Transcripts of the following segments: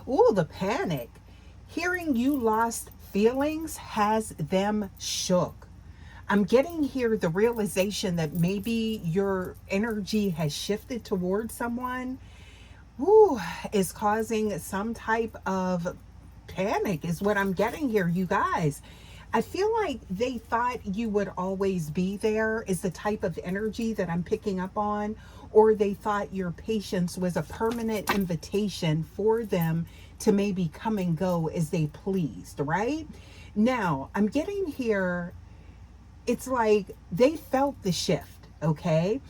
Ooh, the panic. Hearing you lost feelings has them shook. I'm getting here the realization that maybe your energy has shifted towards someone who is causing some type of panic, is what I'm getting here, you guys. I feel like they thought you would always be there, is the type of energy that I'm picking up on, or they thought your patience was a permanent invitation for them to maybe come and go as they pleased, right? Now, I'm getting here, it's like they felt the shift, okay?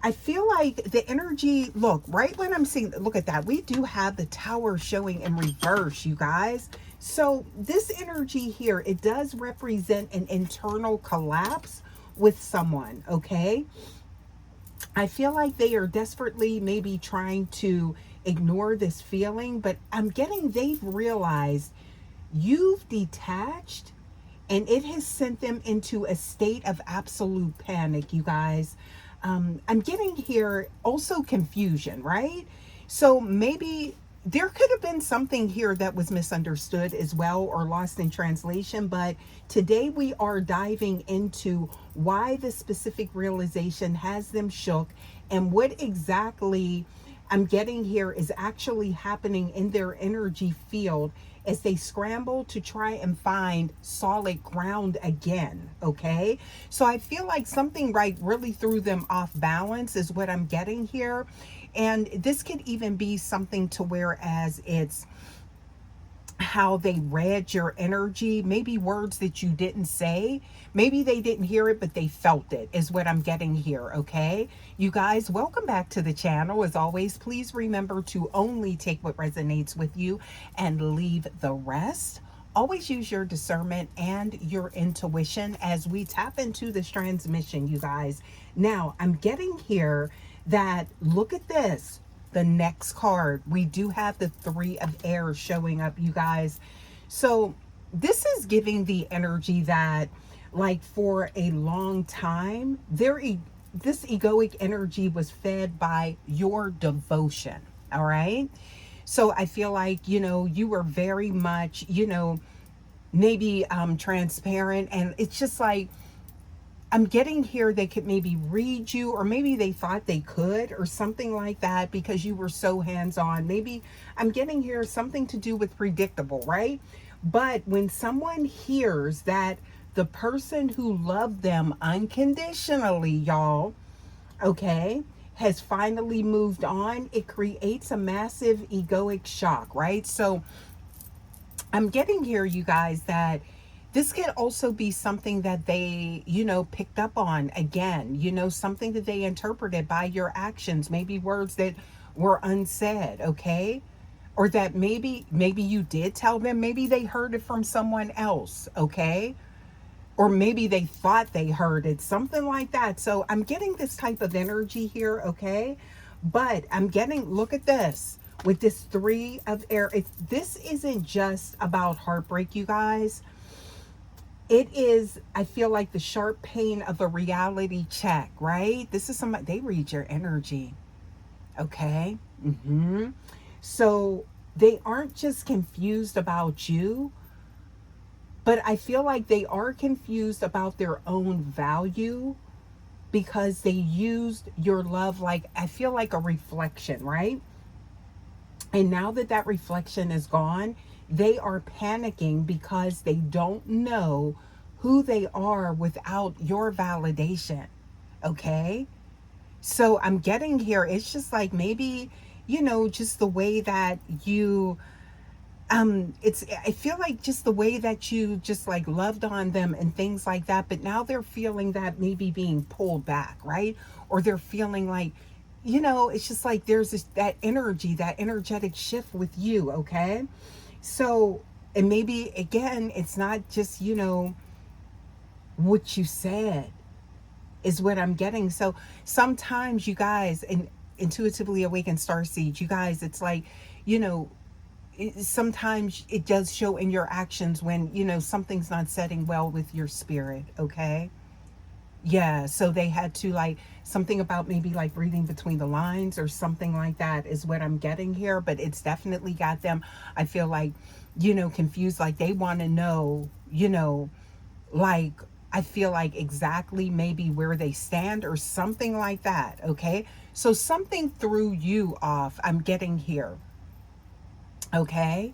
I feel like the energy, look, right when I'm seeing, look at that. We do have the tower showing in reverse, you guys. So this energy here, it does represent an internal collapse with someone, okay? I feel like they are desperately maybe trying to ignore this feeling, but I'm getting they've realized you've detached and it has sent them into a state of absolute panic, you guys. I'm getting here also confusion, right? So maybe there could have been something here that was misunderstood as well or lost in translation, but today we are diving into why the specific realization has them shook and what exactly I'm getting here is actually happening in their energy field as they scramble to try and find solid ground again. Okay. So I feel like something right really threw them off balance, is what I'm getting here. And this could even be something to where as it's how they read your energy, maybe words that you didn't say. Maybe they didn't hear it, but they felt it, is what I'm getting here, okay? You guys, welcome back to the channel. As always, please remember to only take what resonates with you and leave the rest. Always use your discernment and your intuition as we tap into this transmission, you guys. Now, I'm getting here that, look at this, the next card. We do have the Three of Air showing up, you guys. So this is giving the energy that, like, for a long time, this egoic energy was fed by your devotion. All right. So I feel like, you were very much, maybe transparent. And it's just like, I'm getting here they could maybe read you, or maybe they thought they could, or something like that, because you were so hands-on. Maybe I'm getting here something to do with predictable, right? But when someone hears that the person who loved them unconditionally, y'all, okay, has finally moved on, it creates a massive egoic shock, right? So I'm getting here, you guys, that this could also be something that they, picked up on again, something that they interpreted by your actions, maybe words that were unsaid, okay? Or that maybe you did tell them, maybe they heard it from someone else, okay? Or maybe they thought they heard it, something like that. So I'm getting this type of energy here, okay? But I'm getting, look at this, with this Three of Air. This isn't just about heartbreak, you guys. It is, I feel like, the sharp pain of a reality check, right? This is somebody, they read your energy, okay? So they aren't just confused about you, but I feel like they are confused about their own value, because they used your love, like, I feel like a reflection, right? And now that that reflection is gone, they are panicking because they don't know who they are without your validation. Okay? So I'm getting here, it's just like maybe, just the way that you I feel like just the way that you just like loved on them and things like that, but now they're feeling that maybe being pulled back, right? Or they're feeling like, it's just like there's that energy, that energetic shift with you, okay? So, and maybe again, it's not just, what you said, is what I'm getting. So sometimes, you guys, and intuitively awakened starseeds, you guys, it's like, you know sometimes it does show in your actions when something's not setting well with your spirit, okay? Yeah, so they had to like something about maybe like reading between the lines or something like that is what I'm getting here, but it's definitely got them, I feel like, confused. Like they want to know, like I feel like exactly maybe where they stand or something like that. Okay. So something threw you off, I'm getting here. Okay.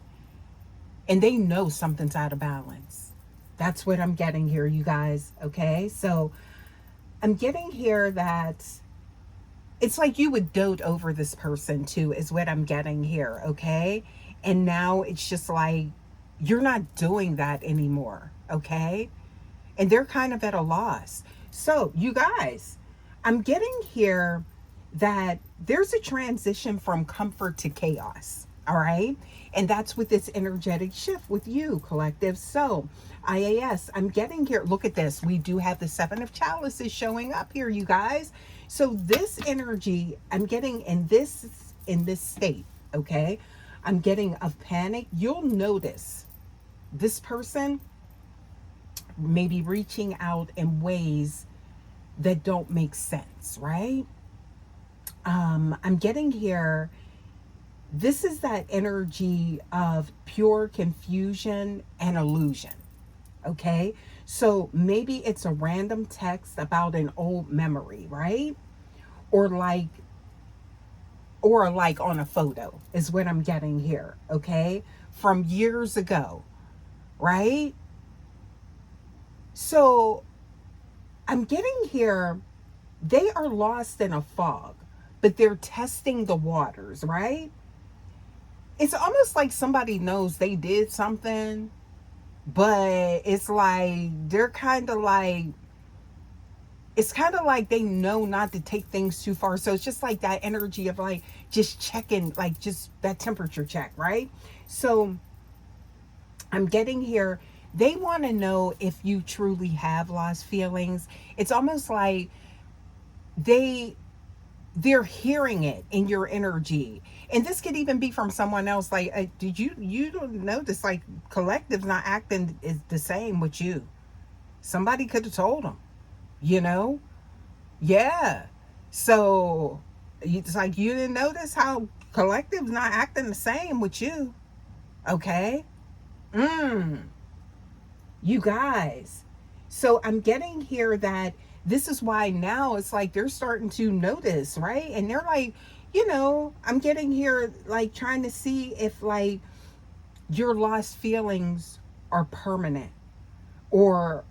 And they know something's out of balance. That's what I'm getting here, you guys. Okay. So I'm getting here that it's like you would dote over this person too, is what I'm getting here. Okay. And now it's just like you're not doing that anymore. Okay. And they're kind of at a loss. So, you guys, I'm getting here that there's a transition from comfort to chaos. All right. And that's with this energetic shift with you, collective. So, IAS, I'm getting here. Look at this. We do have the Seven of Chalices showing up here, you guys. So, this energy I'm getting in this state, okay? I'm getting of panic. You'll notice this person maybe reaching out in ways that don't make sense, right? I'm getting here. This is that energy of pure confusion and illusion. Okay. So maybe it's a random text about an old memory, right? Or like, or like on a photo is what I'm getting here. Okay. From years ago, right? So I'm getting here they are lost in a fog, but they're testing the waters, right? It's almost like somebody knows they did something, but it's like they're kind of like, it's kind of like they know not to take things too far. So it's just like that energy of like just checking, like just that temperature check, right? So I'm getting here. They want to know if you truly have lost feelings. It's almost like they they're hearing it in your energy, and this could even be from someone else. Like did you don't notice like collective's not acting is the same with you? Somebody could have told them, you know yeah. So it's like you didn't notice how collective's not acting the same with you. Okay. mm you guys. So I'm getting here that this is why now it's like they're starting to notice, right? And they're like, I'm getting here like trying to see if like your lost feelings are permanent, or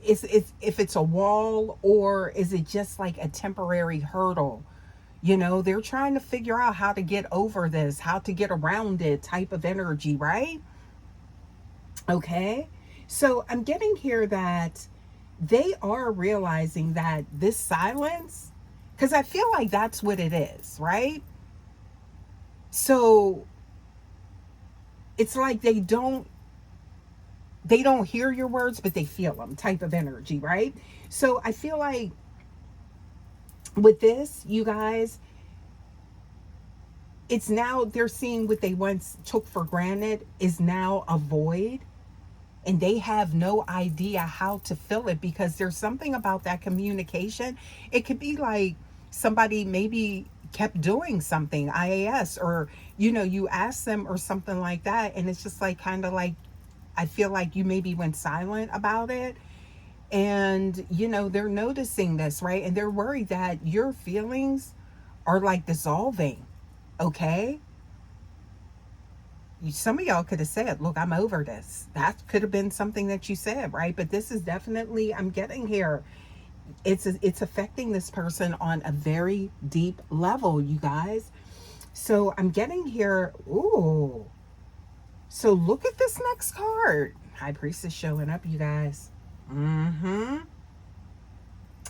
if it's a wall, or is it just like a temporary hurdle. They're trying to figure out how to get over this, how to get around it type of energy, right? Okay. So I'm getting here that they are realizing that this silence, because I feel like that's what it is, right? So it's like they don't hear your words, but they feel them type of energy, right? So I feel like with this, you guys, it's now they're seeing what they once took for granted is now a void, and they have no idea how to fill it, because there's something about that communication. It could be like somebody maybe kept doing something, IAS, or you ask them or something like that, and it's just like kind of like I feel like you maybe went silent about it, and they're noticing this, right? And they're worried that your feelings are like dissolving. Okay. Some of y'all could have said, look, I'm over this. That could have been something that you said, right? But this is definitely, I'm getting here, it's affecting this person on a very deep level, you guys. So I'm getting here. Ooh. So look at this next card. High Priestess showing up, you guys. Mm-hmm.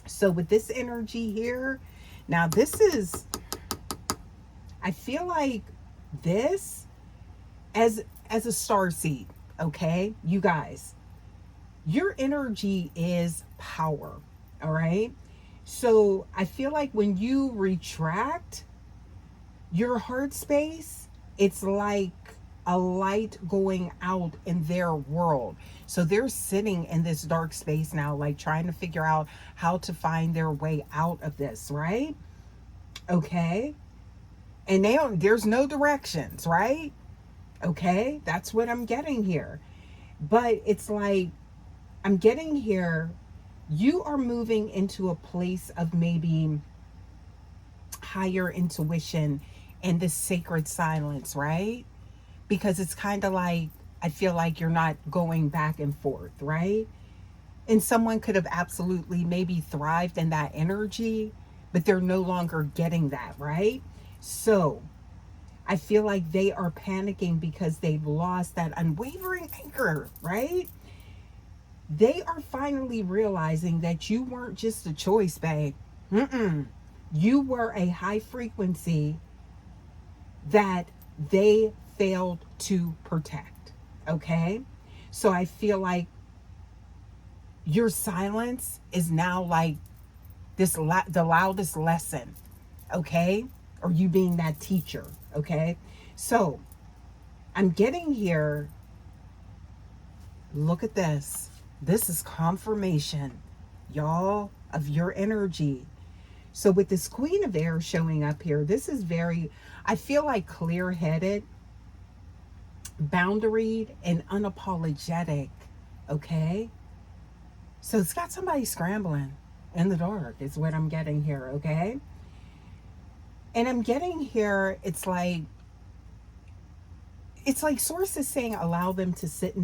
So with this energy here, now this is, I feel like this as a star seed, okay? You guys, your energy is power, all right? So I feel like when you retract your heart space, it's like a light going out in their world. So they're sitting in this dark space now, like trying to figure out how to find their way out of this, right? Okay. And there's no directions, right? Okay. That's what I'm getting here. But it's like, I'm getting here, you are moving into a place of maybe higher intuition and this sacred silence, right? Because it's kind of like, I feel like you're not going back and forth, right? And someone could have absolutely maybe thrived in that energy, but they're no longer getting that, right? So I feel like they are panicking because they've lost that unwavering anchor, right? They are finally realizing that you weren't just a choice, babe. Mm-mm. You were a high frequency that they failed to protect. Okay? So I feel like your silence is now like the loudest lesson. Okay? Or you being that teacher. Okay? So I'm getting here. Look at this. This is confirmation, y'all, of your energy. So with this Queen of Air showing up here, this is very, I feel like clear-headed, boundaried, and unapologetic, okay? So it's got somebody scrambling in the dark is what I'm getting here, okay? And I'm getting here, it's like Source is saying allow them to sit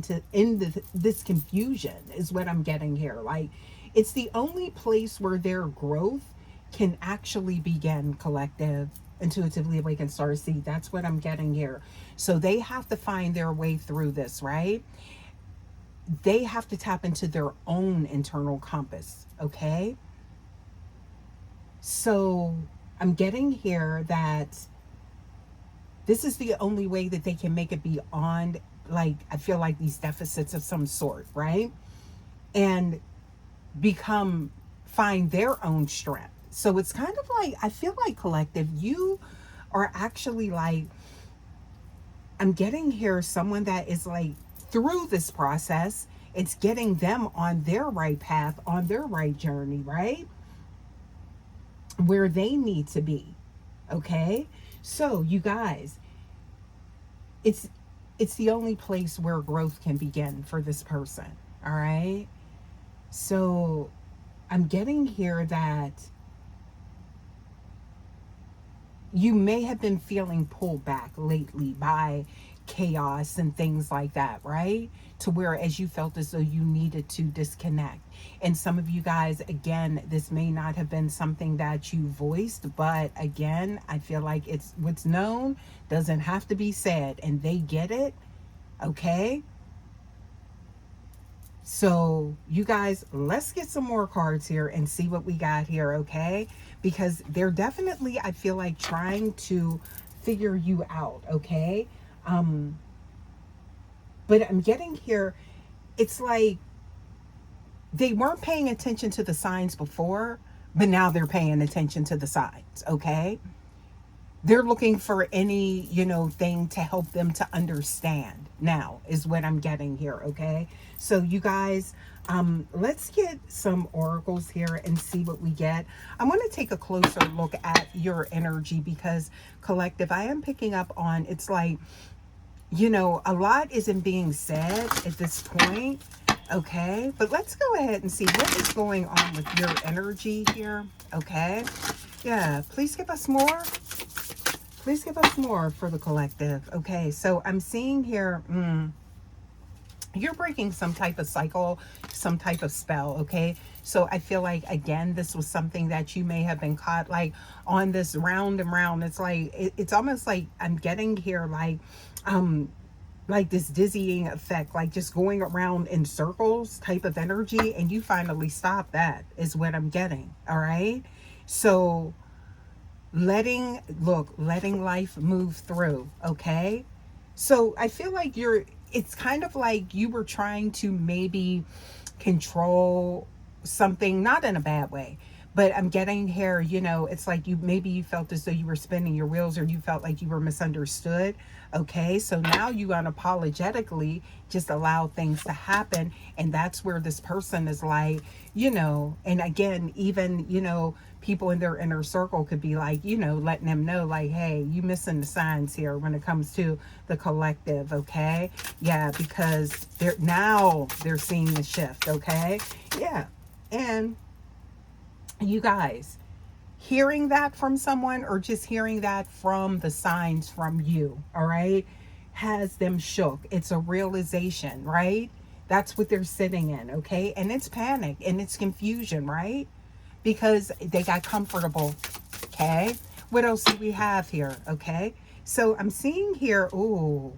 this confusion is what I'm getting here. Like, it's the only place where their growth can actually begin, collective, intuitively awakened starseed. That's what I'm getting here. So they have to find their way through this, right? They have to tap into their own internal compass, okay? So I'm getting here that this is the only way that they can make it beyond, like, I feel like these deficits of some sort, right? And find their own strength. So it's kind of like, I feel like, collective, you are actually like, I'm getting here someone that is like, through this process, it's getting them on their right path, on their right journey, right? Where they need to be. Okay? So you guys, it's the only place where growth can begin for this person. All right? So I'm getting here that you may have been feeling pulled back lately by chaos and things like that, right? To where as you felt as though you needed to disconnect. And some of you guys, again, this may not have been something that you voiced, but again, I feel like it's what's known doesn't have to be said, and they get it. Okay? So you guys, let's get some more cards here and see what we got here, okay? Because they're definitely, I feel like, trying to figure you out, okay? But I'm getting here, it's like they weren't paying attention to the signs before, but now they're paying attention to the signs, okay? They're looking for any, thing to help them to understand now is what I'm getting here, okay? So you guys, let's get some oracles here and see what we get. I want to take a closer look at your energy because, collective, I am picking up on, it's like, a lot isn't being said at this point, okay? But let's go ahead and see what is going on with your energy here, okay? Yeah, please give us more. Please give us more for the collective. Okay, so I'm seeing here, you're breaking some type of cycle, some type of spell, okay? So I feel like, again, this was something that you may have been caught, like, on this round and round. It's like, it's almost like I'm getting here, like this dizzying effect, like just going around in circles type of energy, and you finally stop that, is what I'm getting, all right? So letting life move through, okay? So I feel like it's kind of like you were trying to maybe control something, not in a bad way, But I'm getting here, it's like maybe you felt as though you were spinning your wheels, or you felt like you were misunderstood. Okay, so now you unapologetically just allow things to happen. And that's where this person is like, and again, even, people in their inner circle could be like, letting them know, like, hey, you missing the signs here when it comes to the collective. Okay, yeah, because they're seeing the shift. Okay, yeah. And you guys, hearing that from someone, or just hearing that from the signs from you, all right, has them shook. It's a realization, right? That's what they're sitting in. Okay, and it's panic and it's confusion, right? Because they got comfortable. Okay, what else do we have here? Okay, so I'm seeing here, ooh,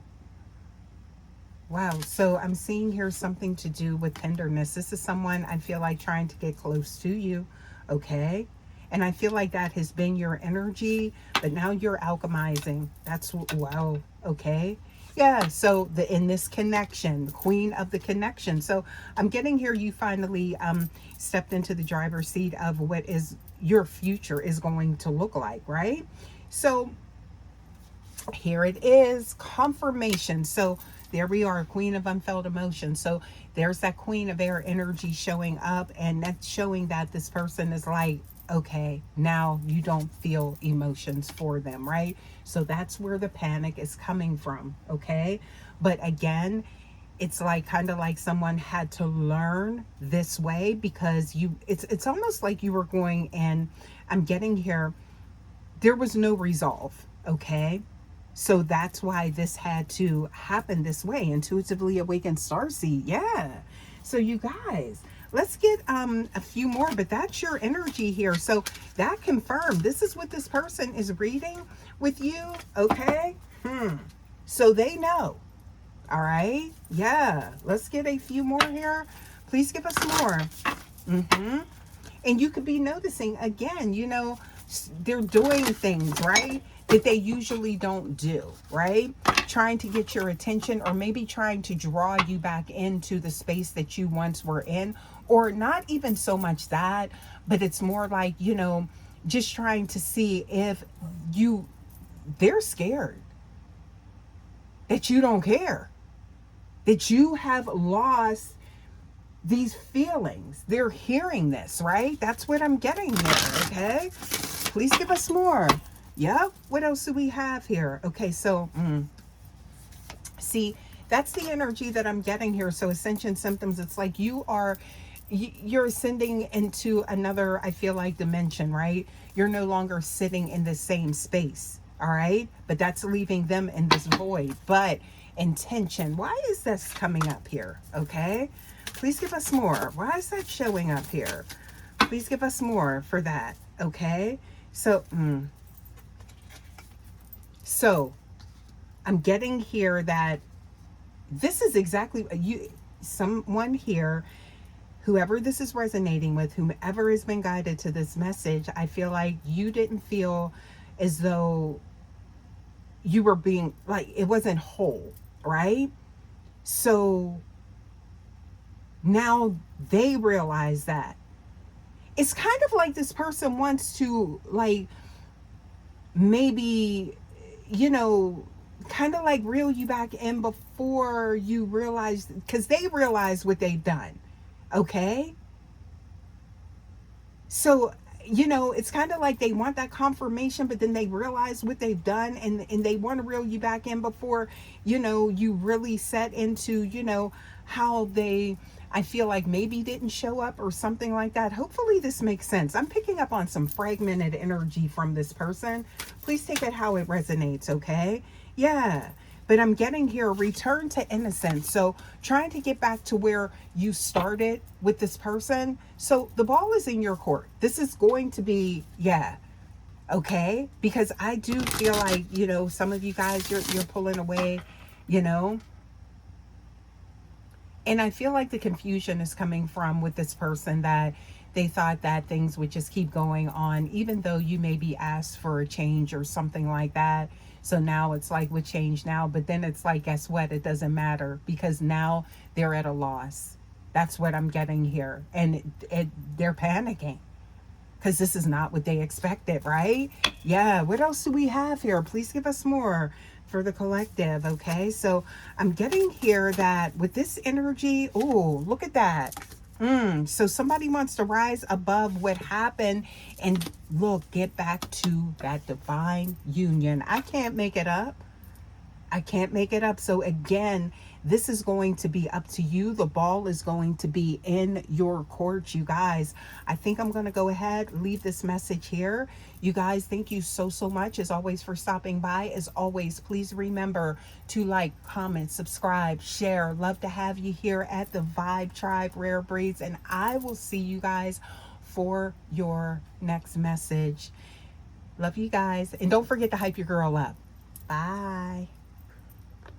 wow, so I'm seeing here something to do with tenderness. This is someone I feel like trying to get close to you. Okay, and I feel like that has been your energy, but now you're alchemizing. That's, wow. Okay, yeah, so in this connection, queen of the connection. So I'm getting here, you finally stepped into the driver's seat of what is your future is going to look like, right? So here it is, confirmation. So there we are, queen of unfelt emotion. So there's that queen of air energy showing up, and that's showing that this person is like, okay, now you don't feel emotions for them, right? So that's where the panic is coming from. Okay, but again, it's like kind of like someone had to learn this way, because it's almost like you were going, and I'm getting here, there was no resolve. Okay, so that's why this had to happen this way. Intuitively awakened starseed. Yeah. So you guys, let's get a few more, but that's your energy here. So that confirmed this is what this person is reading with you. Okay. So they know. All right. Yeah. Let's get a few more here. Please give us more. And you could be noticing again, they're doing things, right, that they usually don't do, right? Trying to get your attention, or maybe trying to draw you back into the space that you once were in, or not even so much that, but it's more like, just trying to see if they're scared that you don't care, that you have lost these feelings. They're hearing this, right? That's what I'm getting here. Okay, please give us more. Yeah, what else do we have here? Okay, so see, that's the energy that I'm getting here. So ascension symptoms, it's like you're ascending into another, I feel like, dimension, right? You're no longer sitting in the same space. All right, but that's leaving them in this void. But intention, why is this coming up here? Okay, please give us more. Why is that showing up here? Please give us more for that. Okay, so so I'm getting here that this is exactly someone here, whoever this is resonating with, whomever has been guided to this message, I feel like you didn't feel as though you were being, like, it wasn't whole, right? So now they realize that. It's kind of like this person wants to, like, maybe, kind of like reel you back in before you realize, because they realize what they've done. Okay, so it's kind of like they want that confirmation, but then they realize what they've done, and they want to reel you back in before you really set into how they, I feel like, maybe didn't show up or something like that. Hopefully this makes sense. I'm picking up on some fragmented energy from this person. Please take it how it resonates. Okay, yeah. But I'm getting here, return to innocence. So trying to get back to where you started with this person. So the ball is in your court. This is going to be, yeah, okay? Because I do feel like, some of you guys, you're pulling away, and I feel like the confusion is coming from with this person, that they thought that things would just keep going on, even though you maybe asked for a change or something like that. So now it's like, with change now, but then it's like, guess what? It doesn't matter, because now they're at a loss. That's what I'm getting here. And they're panicking, because this is not what they expected, right? Yeah, what else do we have here? Please give us more for the collective, okay? So I'm getting here that with this energy, oh, look at that. So somebody wants to rise above what happened and look, get back to that divine union. I can't make it up. I can't make it up. So again, this is going to be up to you. The ball is going to be in your court, you guys. I think I'm going to go ahead, leave this message here. You guys, thank you so, so much as always for stopping by. As always, please remember to like, comment, subscribe, share. Love to have you here at the Vibe Tribe Rare Breeds. And I will see you guys for your next message. Love you guys. And don't forget to hype your girl up. Bye.